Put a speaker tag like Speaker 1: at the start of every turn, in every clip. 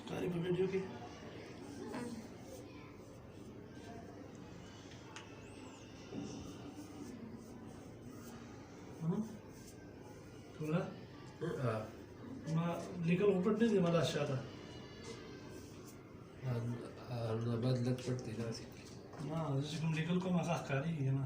Speaker 1: तारीफ वीडियो की तुला लीगल उपट नाही दे मला अशा आता
Speaker 2: बदलत पडते ना
Speaker 1: जशी लीगल को माझा हक्कारी आहे ना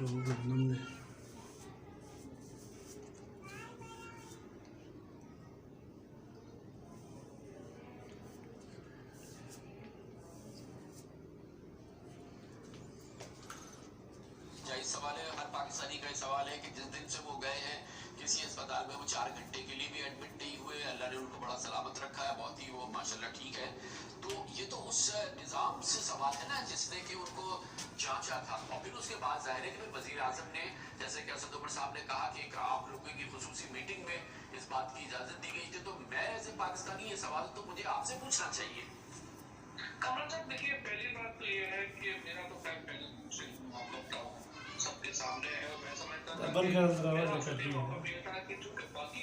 Speaker 1: लोगों को हमने
Speaker 3: सवाल है, हर पाकिस्तानी का सवाल है कि जिस दिन से वो गए हैं किसी अस्पताल में वो 4 घंटे के लिए भी एडमिट नहीं हुए, अल्लाह ने उनको बड़ा सलामत रखा है, बहुत ही वो माशाल्लाह ठीक है। तो ये तो उस निज़ाम से सवाल है ना जिसने कि उनको जांचा था और फिर उसके बाद जाहिर है कि वजीर आजम ने जैसे कि असद उमर साहब ने कहा कि एक आप लोगों की खुसूसी मीटिंग में इस बात की इजाजत दी गई थी। तो मैं एज ए पाकिस्तानी ये सवाल तो मुझे आपसे पूछना चाहिए।
Speaker 4: कमल साहब देखिए, पहली बात तो ये है कि मेरा तो खैर पहले से मामला सबके सामने है और मैं समझता हूं कि चूंकि बाकी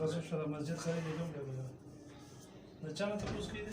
Speaker 1: बस शरा मस्जिद खरीद लेकर क्या बच्चा ना तो उसकी दे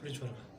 Speaker 1: कुछ फर्क